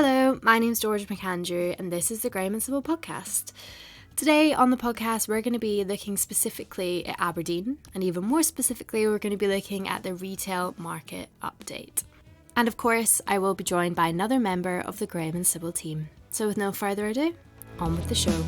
Hello, my name's Jorja McAndrew and this is the Graham Sibbald Podcast. Today on the podcast we're going to be looking specifically at Aberdeen, and even more specifically we're going to be looking at the retail market update. And of course I will be joined by another member of the Graham Sibbald team. So with no further ado, on with the show.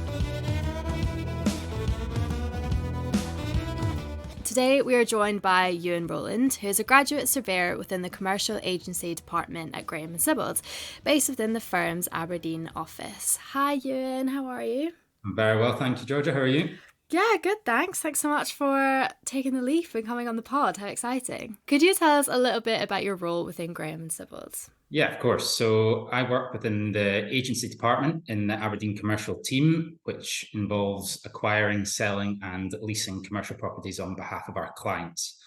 Today we are joined by Euan Rolland, who is a graduate surveyor within the commercial agency department at Graham Sibbald, based within the firm's Aberdeen office. Hi Euan, how are you? I'm very well, thank you, Jorja. How are you? Yeah, good, thanks. Thanks so much for taking the leap and coming on the pod. How exciting. Could you tell us a little bit about your role within Graham Sibbald? Yeah, of course. So I work within the agency department in the Aberdeen commercial team, which involves acquiring, selling and leasing commercial properties on behalf of our clients.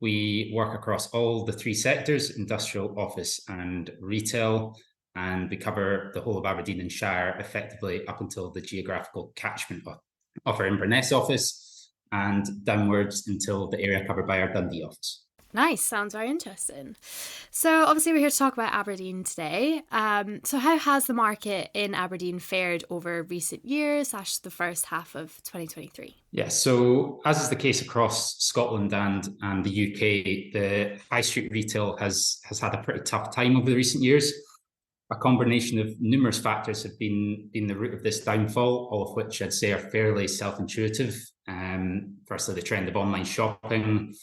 We work across all the three sectors, industrial, office and retail, and we cover the whole of Aberdeen and Shire effectively up until the geographical catchment of our Inverness office and downwards until the area covered by our Dundee office. Nice, sounds very interesting. So obviously we're here to talk about Aberdeen today. So how has the market in Aberdeen fared over recent years / the first half of 2023? Yeah, so as is the case across Scotland and the UK, the high street retail has had a pretty tough time over the recent years. A combination of numerous factors have been the root of this downfall, all of which I'd say are fairly self-intuitive. Firstly, the trend of online shopping,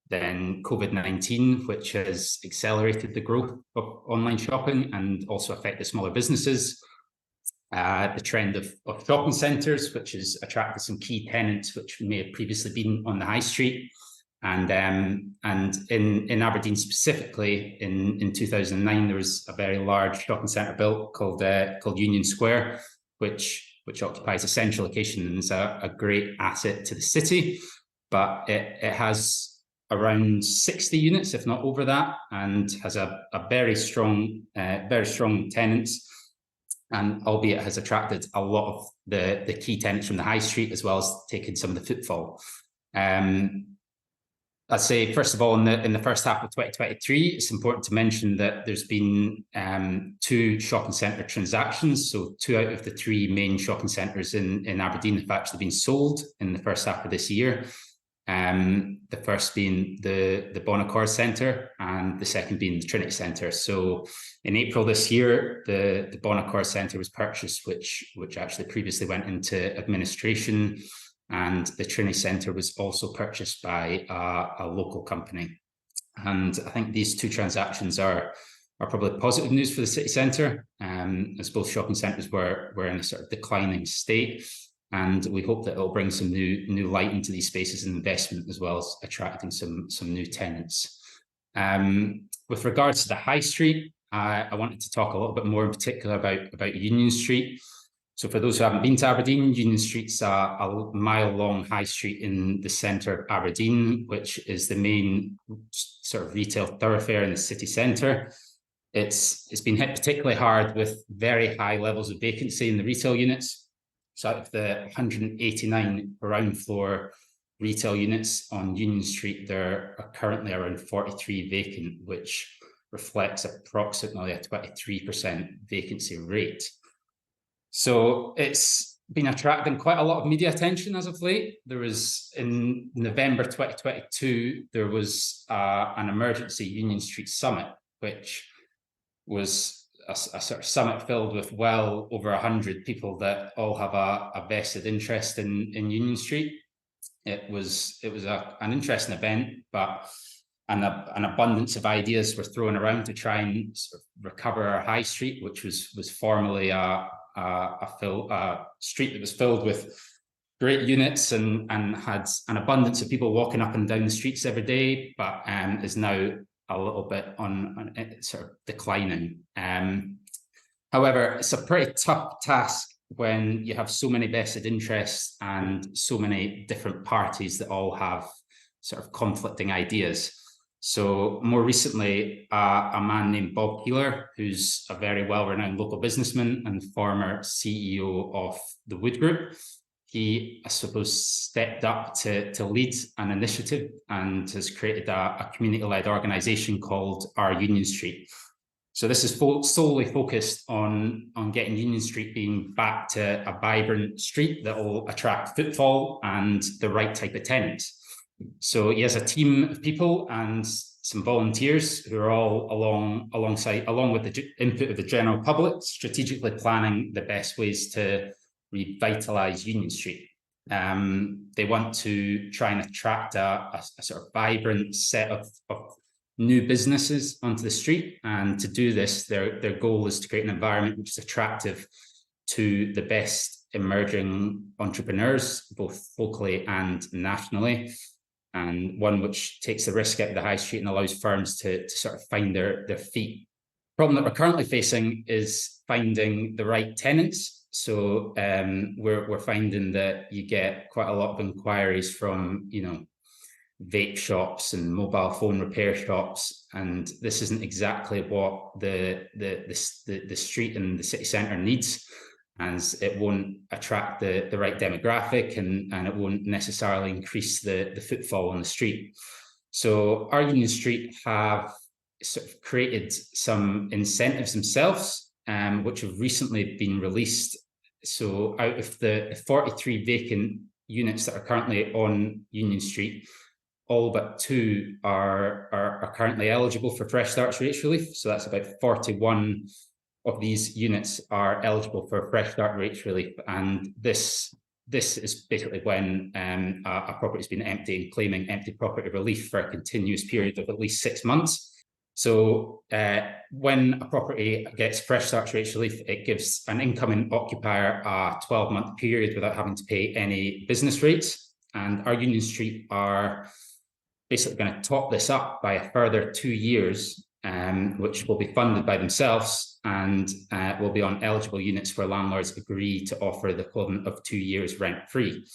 then COVID-19, which has accelerated the growth of online shopping and also affected smaller businesses. The trend of shopping centres, which has attracted some key tenants which may have previously been on the high street. And in Aberdeen specifically, in 2009, there was a very large shopping centre built called Union Square, which occupies a central location and is a great asset to the city. But it has around 60 units, if not over that, and has a very strong tenants, and albeit has attracted a lot of the key tenants from the high street as well as taking some of the footfall. I'd say, first of all, in the first half of 2023, it's important to mention that there's been two shopping centre transactions. So 2 out of the 3 main shopping centres in Aberdeen have actually been sold in the first half of this year. The first being the Bonaccord Centre and the second being the Trinity Centre. So in April this year, the Bonaccord Centre was purchased, which actually previously went into administration, and the Trinity Centre was also purchased by a local company. And I think these two transactions are probably positive news for the city centre, as both shopping centres were in a sort of declining state. And we hope that it'll bring some new light into these spaces and investment, as well as attracting some new tenants. With regards to the high street, I wanted to talk a little bit more in particular about Union Street. So for those who haven't been to Aberdeen, Union Street's a mile-long high street in the centre of Aberdeen, which is the main sort of retail thoroughfare in the city centre. It's been hit particularly hard with very high levels of vacancy in the retail units. So out of the 189 ground floor retail units on Union Street, there are currently around 43 vacant, which reflects approximately a 23% vacancy rate. So it's been attracting quite a lot of media attention as of late. There was, in November 2022, there was an emergency Union Street summit, which was a sort of summit filled with well over 100 people that all have a vested interest in Union Street. It was an interesting event, but an abundance of ideas were thrown around to try and sort of recover our high street, which was formerly a street that was filled with great units and had an abundance of people walking up and down the streets every day, but is now a little bit on sort of declining. However, it's a pretty tough task when you have so many vested interests and so many different parties that all have sort of conflicting ideas. So more recently, a man named Bob Keeler, who's a very well-renowned local businessman and former CEO of the Wood Group, he, I suppose, stepped up to lead an initiative and has created a community-led organisation called Our Union Street. So this is solely focused on getting Union Street being back to a vibrant street that will attract footfall and the right type of tenants. So he has a team of people and some volunteers who are all along with the input of the general public, strategically planning the best ways to revitalise Union Street. They want to try and attract a sort of vibrant set of new businesses onto the street, and to do this, their goal is to create an environment which is attractive to the best emerging entrepreneurs, both locally and nationally, and one which takes the risk out of the high street and allows firms to sort of find their feet. The problem that we're currently facing is finding the right tenants. So we're finding that you get quite a lot of inquiries from, vape shops and mobile phone repair shops, and this isn't exactly what the street and the city centre needs, as it won't attract the right demographic, and it won't necessarily increase the footfall on the street. So our Union Street have sort of created some incentives themselves, which have recently been released. So out of the 43 vacant units that are currently on Union Street, all but 2 are currently eligible for Fresh Starts rates relief. So that's about 41 of these units are eligible for Fresh Start rates relief. And this is basically when a property has been empty and claiming empty property relief for a continuous period of at least 6 months. So when a property gets Fresh Starts rates relief, it gives an incoming occupier a 12-month period without having to pay any business rates. And our Union Street are basically going to top this up by a further 2 years, which will be funded by themselves, and will be on eligible units where landlords agree to offer the equivalent of 2 years rent-free.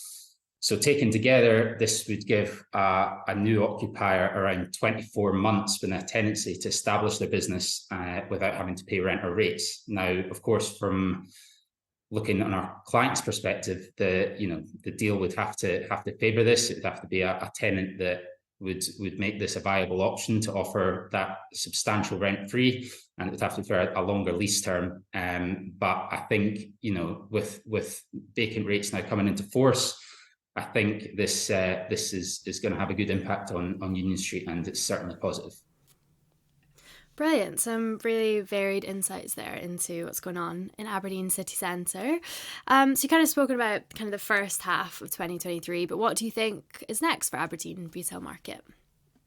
So taken together, this would give a new occupier around 24 months with a tenancy to establish their business without having to pay rent or rates. Now, of course, from looking on our client's perspective, the deal would have to favour this. It would have to be a tenant that would make this a viable option to offer that substantial rent-free, and it would have to be for a longer lease term. But I think, with vacant rates now coming into force, I think this is going to have a good impact on Union Street, and it's certainly positive. Brilliant. Some really varied insights there into what's going on in Aberdeen city centre. So you kind of spoken about kind of the first half of 2023, but what do you think is next for Aberdeen retail market?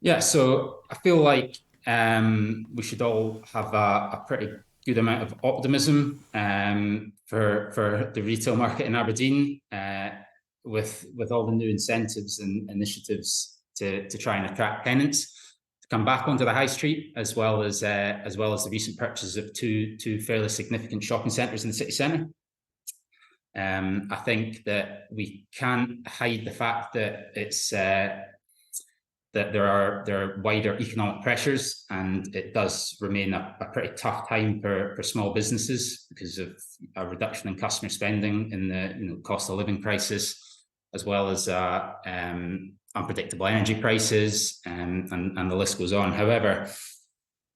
Yeah, so I feel like we should all have a pretty good amount of optimism for the retail market in Aberdeen, with all the new incentives and initiatives to try and attract tenants to come back onto the high street, as well as the recent purchases of two fairly significant shopping centres in the city centre. I think that we can't hide the fact that it's that there are wider economic pressures, and it does remain a pretty tough time for small businesses because of a reduction in customer spending in the cost of living crisis, as well as unpredictable energy prices, and the list goes on. However,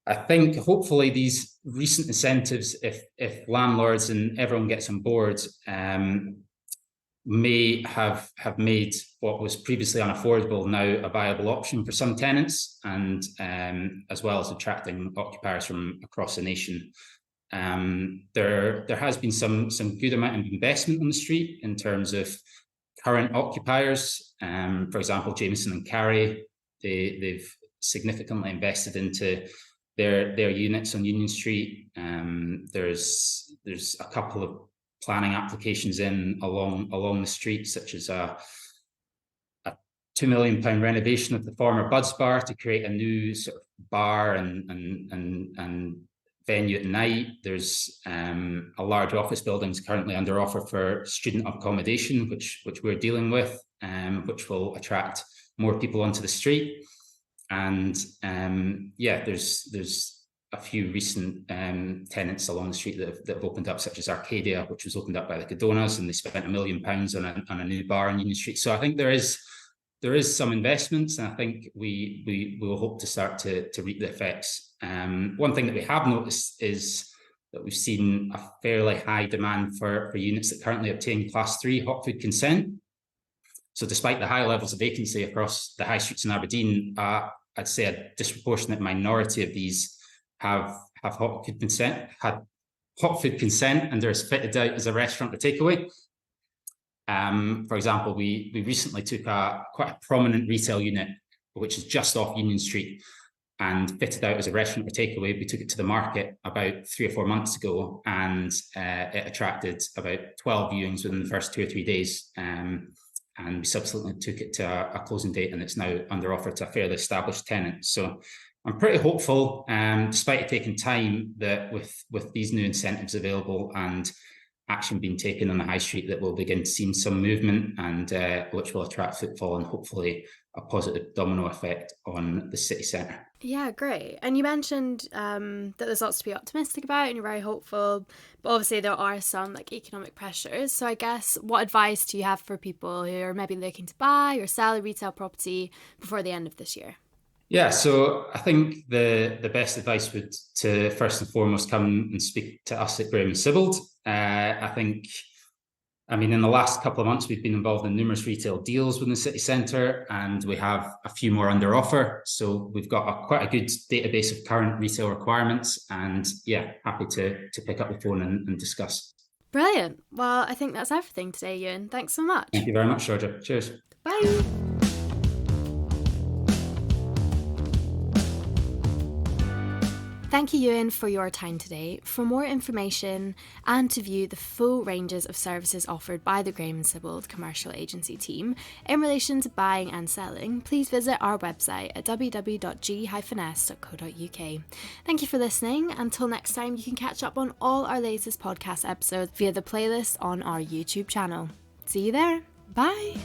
I think hopefully these recent incentives, if landlords and everyone gets on board, may have made what was previously unaffordable now a viable option for some tenants, and as well as attracting occupiers from across the nation. There has been some good amount of investment on the street in terms of current occupiers. For example, Jameson and Carey, they've significantly invested into their units on Union Street. There's a couple of planning applications along the street, such as a £2 million renovation of the former Buds Bar to create a new sort of bar and venue at night. There's a large office building currently under offer for student accommodation, which we're dealing with, which will attract more people onto the street. And there's a few recent tenants along the street that have opened up, such as Arcadia, which was opened up by the Cadonas, and they spent £1 million on a new bar on Union Street. So I think there is there is some investments, and I think we will hope to start to reap the effects. One thing that we have noticed is that we've seen a fairly high demand for units that currently obtain Class 3 hot food consent. So despite the high levels of vacancy across the high streets in Aberdeen, I'd say a disproportionate minority of these have hot food consent, and they're fitted out as a restaurant or takeaway. For example, we recently took quite a prominent retail unit, which is just off Union Street, and fitted out as a restaurant or takeaway. We took it to the market about 3 or 4 months ago, and it attracted about 12 viewings within the first 2 or 3 days. And we subsequently took it to a closing date, and it's now under offer to a fairly established tenant. So I'm pretty hopeful, despite it taking time, that with these new incentives available and action being taken on the high street, that we'll begin seeing some movement, and which will attract footfall and hopefully a positive domino effect on the city centre. Yeah, great. And you mentioned that there's lots to be optimistic about and you're very hopeful, but obviously there are some economic pressures. So I guess what advice do you have for people who are maybe looking to buy or sell a retail property before the end of this year? Yeah, so I think the best advice would to first and foremost come and speak to us at Graham Sibbald. I mean, in the last couple of months, we've been involved in numerous retail deals within the city centre, and we have a few more under offer. So we've got quite a good database of current retail requirements, and yeah, happy to pick up the phone and discuss. Brilliant. Well, I think that's everything today, Euan. Thanks so much. Thank you very much, Jorja. Cheers. Bye. Thank you, Euan, for your time today. For more information and to view the full ranges of services offered by the Graham Sibbald Commercial Agency team in relation to buying and selling, please visit our website at www.g-s.co.uk. Thank you for listening. Until next time, you can catch up on all our latest podcast episodes via the playlist on our YouTube channel. See you there. Bye.